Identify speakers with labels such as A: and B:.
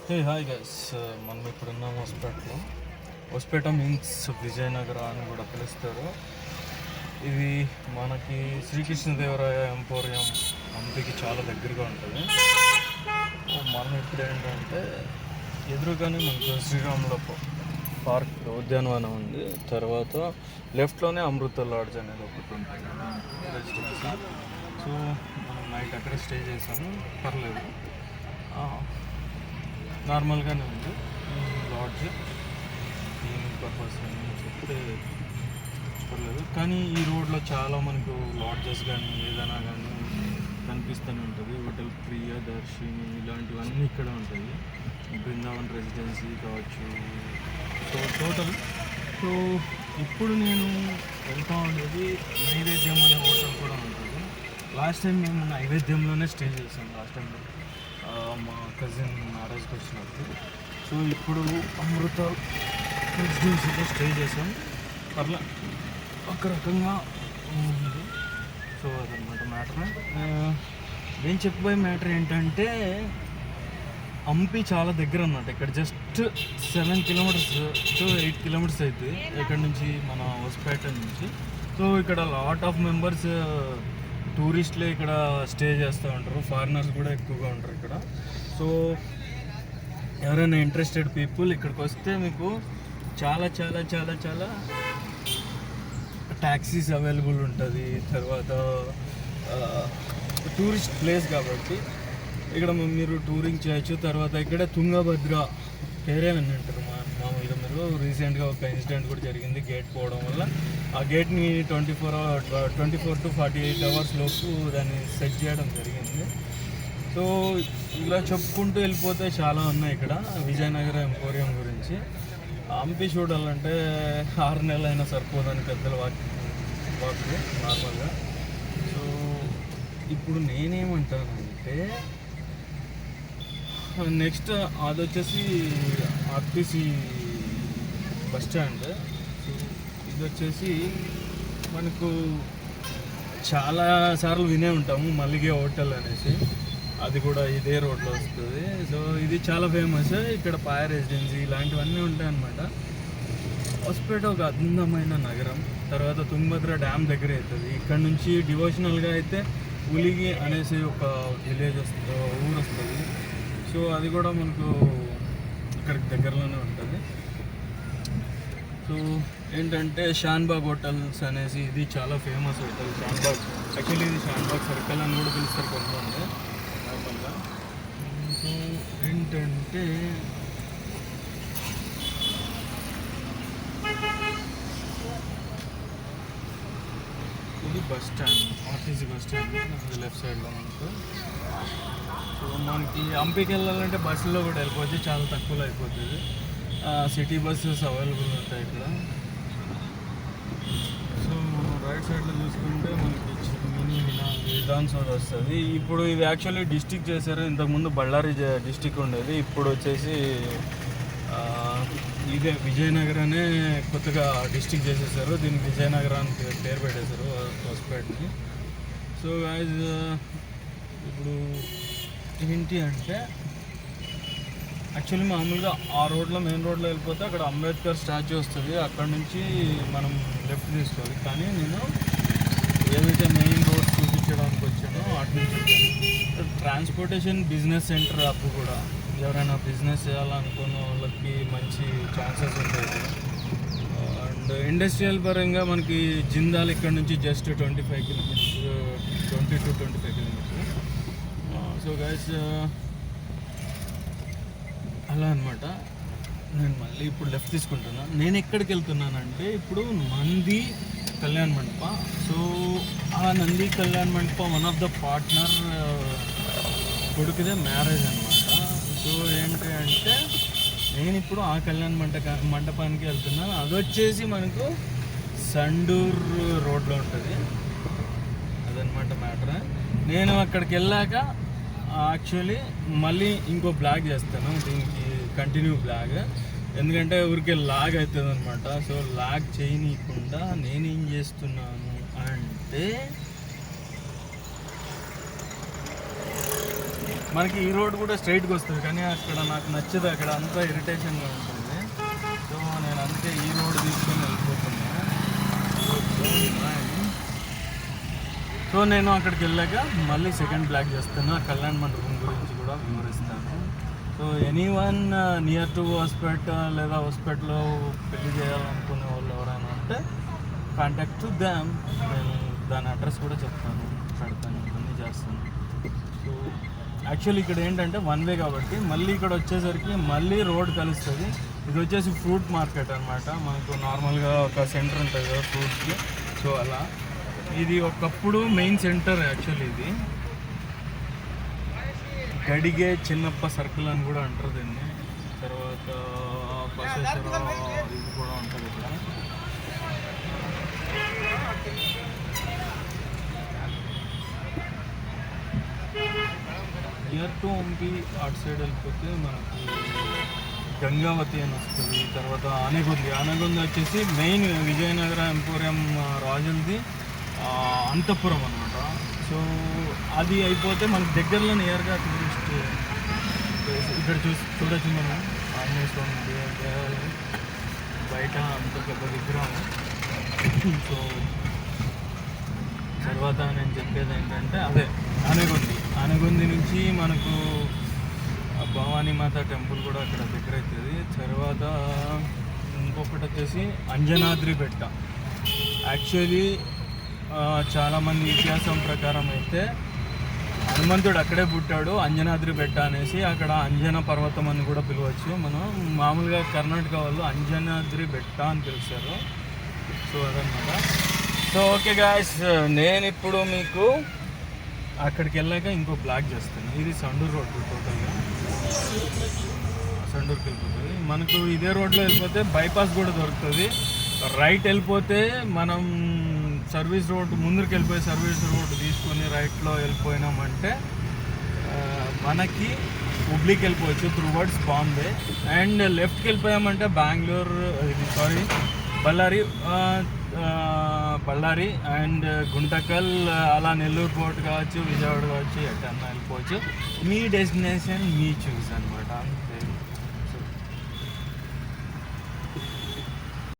A: Hey hi guys, మనం ఇప్పుడున్నాం హొస్పేటలో. Hospete means Vijayanagara అని కూడా పిలుస్తారు. ఇది మనకి శ్రీకృష్ణదేవరాయ ఎంపోరియం హంపీకి చాలా దగ్గరగా ఉంటుంది. మనం ఇప్పుడు ఏంటంటే ఎదురుగానే మనకు శ్రీరాముల పార్క్ ఉద్యానవనం ఉంది. తర్వాత లెఫ్ట్లోనే అమృత లాడ్జ్ అనేది ఒకటి ఉంటుంది రెసిడెన్సీ. సో మనం నైట్ అక్కడే స్టే చేసాము, పర్లేదు, నార్మల్గానే ఉంది లాడ్జ్. క్లీనింగ్ పర్పస్ అని చెప్తే పర్లేదు, కానీ ఈ రోడ్లో చాలా మనకు లాడ్జెస్ కానీ ఏదైనా కానీ కనిపిస్తూనే ఉంటుంది. హోటల్ ప్రియదర్శిని ఇలాంటివన్నీ ఇక్కడ ఉంటాయి. బృందావన్ రెసిడెన్సీ కావచ్చు. సో టోటల్ ఇప్పుడు నేను వెళ్తూ ఉండేది నైవేద్యం అనే హోటల్ కూడా ఉంటుంది. లాస్ట్ టైం మేము నైవేద్యంలోనే స్టే చేసాం లాస్ట్ టైం మా కజిన్ మ్యారేజ్కి వచ్చినప్పుడు. సో ఇప్పుడు అమృత రెసిడెన్సీలో స్టే చేసాం, పర్లే ఒక రకంగా ఉంది. సో అదనమాట మ్యాటర్. నేను చెప్పబోయే మ్యాటర్ ఏంటంటే హంపీ చాలా దగ్గర అన్నమాట. ఇక్కడ జస్ట్ 7 కిలోమీటర్స్ టు 8 కిలోమీటర్స్ అవుతుంది ఇక్కడ నుంచి, మన హొస్పేట నుంచి. సో ఇక్కడ లాట్ ఆఫ్ మెంబర్స్ టూరిస్టులే ఇక్కడ స్టే చేస్తూ ఉంటారు, ఫారినర్స్ కూడా ఎక్కువగా ఉంటారు ఇక్కడ. సో ఎవరైనా ఇంట్రెస్టెడ్ పీపుల్ ఇక్కడికి వస్తే మీకు చాలా చాలా చాలా చాలా ట్యాక్సీస్ అవైలబుల్ ఉంటుంది. తర్వాత టూరిస్ట్ ప్లేస్ కాబట్టి ఇక్కడ మీరు టూరింగ్ చేయొచ్చు. తర్వాత ఇక్కడ తుంగభద్ర పేరే అని అంటారు మామూలుగా. మీరు రీసెంట్గా ఒక ఇన్సిడెంట్ కూడా జరిగింది గేట్ పోవడం వల్ల. ఆ గేట్ని 24 to 48 అవర్స్ లోపు దాన్ని సెట్ చేయడం జరిగింది. సో ఇలా చెప్పుకుంటూ వెళ్ళిపోతే చాలా ఉన్నాయి ఇక్కడ విజయనగర ఎంపోరియం గురించి. హంపీ చూడాలంటే 6 నెలలైనా సరిపోదని పెద్దల వాకు నార్మల్గా. సో ఇప్పుడు నేనేమంటానంటే నెక్స్ట్ అది వచ్చేసి ఆర్టీసీ బస్ స్టాండ్. ఇది వచ్చేసి మనకు చాలా సార్లు వినే ఉంటాము మల్లిగే హోటల్ అనేసి, అది కూడా ఇదే రోడ్లో వస్తుంది. సో ఇది చాలా ఫేమస్. ఇక్కడ పాయ రెసిడెన్సీ ఇలాంటివన్నీ ఉంటాయన్నమాట. హొస్పేట ఒక అందమైన నగరం. తర్వాత తుంగభద్ర డ్యామ్ దగ్గర అవుతుంది. ఇక్కడ నుంచి డివోషనల్గా అయితే ఉలిగి అనేసి ఒక విలేజ్ వస్తుంది, ఊరు వస్తుంది. సో అది కూడా మనకు ఇక్కడికి దగ్గరలోనే ఉంటుంది. సో ఏంటంటే షాన్బాగ్ హోటల్స్ అనేసి ఇది చాలా ఫేమస్ హోటల్. షాన్బాగ్ యాక్చువల్లీ ఇది షాన్బాగ్ సర్కిల్ అని కూడా పిలుస్తారు కొంతమంది నార్మల్గా. సో ఏంటంటే ఇది bus stand, RTC bus stand left సైడ్లో మనకు. సో మనకి హంపీకి వెళ్ళాలంటే బస్సులో కూడా వెళ్ళిపోవచ్చు, చాలా తక్కువలో అయిపోతుంది. సిటీ బస్సెస్ అవైలబుల్ ఉంటాయి ఇక్కడ. సో రైట్ సైడ్లో చూసుకుంటే మనకి మినీ విధానసౌధ వస్తుంది. ఇప్పుడు ఇది యాక్చువల్లీ డిస్టిక్ చేశారు. ఇంతకుముందు బళ్ళారి డిస్టిక్ ఉండేది, ఇప్పుడు వచ్చేసి ఇదే విజయనగరానే కొత్తగా డిస్టిక్ చేసేసారు. దీనికి విజయనగరానికి పేరు పెట్టేశారు హొస్పేటని. సో గాయ్స్ ఇప్పుడు ఏంటి అంటే యాక్చువల్లీ మామూలుగా ఆ రోడ్లో మెయిన్ రోడ్లో వెళ్ళిపోతే అక్కడ అంబేద్కర్ స్టాచ్యూ వస్తుంది, అక్కడ నుంచి మనం లెఫ్ట్ తీసుకోవాలి. కానీ నేను ఏదైతే మెయిన్ రోడ్ చూపించడానికి వచ్చానో అటు నుంచి వచ్చాను. ట్రాన్స్పోర్టేషన్ బిజినెస్ సెంటర్ అప్పు కూడా ఎవరైనా బిజినెస్ చేయాలనుకున్న వాళ్ళకి మంచి ఛాన్సెస్ ఉంటాయి. అండ్ ఇండస్ట్రియల్ పరంగా మనకి జిందాల్ ఇక్కడ నుంచి just 25 kilometres, 20 to 25 kilometres. So guys అలా అనమాట. నేను మళ్ళీ ఇప్పుడు లెఫ్ట్ తీసుకుంటున్నాను. నేను ఎక్కడికి వెళ్తున్నానంటే ఇప్పుడు నంది కళ్యాణ్ మండప. సో ఆ Nandi Kalyan Mandapa one of the partner కొడుకుదే మ్యారేజ్ అనమాట. సో ఏంటి అంటే నేను ఇప్పుడు ఆ కళ్యాణ మండపానికి వెళ్తున్నాను. అది వచ్చేసి మనకు సండూర్ రోడ్లో ఉంటుంది. అదనమాట మ్యాటర్. నేను అక్కడికి వెళ్ళాక యాక్చువల్లీ మళ్ళీ ఇంకో బ్లాగ్ చేస్తాను, దీనికి కంటిన్యూ బ్లాగ్. ఎందుకంటే ఊరికే లాగ్ అవుతుంది అనమాట. సో లాగ్ చేయనీయకుండా నేనేం చేస్తున్నాను అంటే మనకి ఈ రోడ్ కూడా స్ట్రైట్గా వస్తుంది, కానీ అక్కడ నాకు నచ్చదు, అక్కడ అంతా ఇరిటేషన్గా ఉంటుంది. సో నేను అందుకే ఈ రోడ్ తీసుకొని వెళ్ళిపోతున్నా. సో నేను అక్కడికి వెళ్ళాక మళ్ళీ సెకండ్ బ్లాక్ చేస్తున్నా, కళ్యాణ్ మండపం గురించి కూడా వివరిస్తాను. So anyone near to hospital లేదా హాస్పిటల్లో పెళ్లి చేయాలనుకునే వాళ్ళు ఎవరైనా ఉంటే కాంటాక్ట్ టు దామ్. నేను దాని అడ్రస్ కూడా చెప్తాను, పెడతాను, ఇవన్నీ చేస్తాను. సో యాక్చువల్లీ ఇక్కడ ఏంటంటే వన్ వే కాబట్టి మళ్ళీ ఇక్కడ వచ్చేసరికి మళ్ళీ రోడ్ కలుస్తుంది. ఇది వచ్చేసి ఫ్రూట్ మార్కెట్ అనమాట. మనకు నార్మల్గా ఒక సెంటర్ ఉంటుంది కదా ఫ్రూట్స్కి, సో అలా ఇది ఒకప్పుడు మెయిన్ సెంటర్. యాక్చువల్లీ ఇది గడిగే చిన్నప్ప సర్కిల్ అని కూడా అంటారు దీన్ని. తర్వాత బసవేశ్వర ఇది కూడా ఉంటుంది ఇక్కడ. నియర్ టు హంపి అటు సైడ్ వెళ్ళిపోతే మనకు గంగావతి అని వస్తుంది. తర్వాత ఆనగొంది వచ్చేసి మెయిన్ విజయనగర ఎంపోరియం రాజులది అంతఃపురం అనమాట. సో అది అయిపోతే మనకు దగ్గరలో నియర్గా టూరిస్ట్ ప్లేస్ ఇక్కడ చూడొచ్చు మనం. ఆంజనేయ స్వామి దేవాలయం బయట అంత పెద్ద విగ్రహం. సో తర్వాత నేను చెప్పేది ఏంటంటే అదే ఆనగొంది నుంచి మనకు భవానీ మాత టెంపుల్ కూడా అక్కడ దగ్గర అవుతుంది. తర్వాత ఇంకొకటి వచ్చేసి అంజనాద్రి బెట్ట. యాక్చువల్లీ చాలామంది ఇతిహాసం ప్రకారం అయితే హనుమంతుడు అక్కడే పుట్టాడు, అంజనాద్రి బెట్ట అనేసి. అక్కడ అంజన పర్వతం అని కూడా పిలవచ్చు. మనం మామూలుగా కర్ణాటక వాళ్ళు అంజనాద్రి బెట్ట అని పిలుస్తారు. సో అదనమాట. సో ఓకే గాయ్స్, నేను ఇప్పుడు మీకు అక్కడికి వెళ్ళాక ఇంకో బ్లాక్ చేస్తాను. ఇది సండూర్ రోడ్, టోటల్గా సండూర్కి వెళ్ళిపోతుంది. మనకు ఇదే రోడ్లో వెళ్ళిపోతే బైపాస్ కూడా దొరుకుతుంది. రైట్ వెళ్ళిపోతే మనం సర్వీస్ రోడ్ ముందుకు వెళ్ళిపోయి సర్వీస్ రోడ్ తీసుకొని రైట్లో వెళ్ళిపోయినామంటే మనకి హుబ్లీకి వెళ్ళిపోవచ్చు త్రూవర్డ్స్ బాంబే. అండ్ లెఫ్ట్కి వెళ్ళిపోయామంటే బళ్ళారి అండ్ గుంటకల్, అలా నెల్లూరు పోర్ట్ కావచ్చు, విజయవాడ కావచ్చు, ఎట్టన్నా వెళ్ళిపోవచ్చు. మీ డెస్టినేషన్ మీ చూస్ అనమాట. అంతే.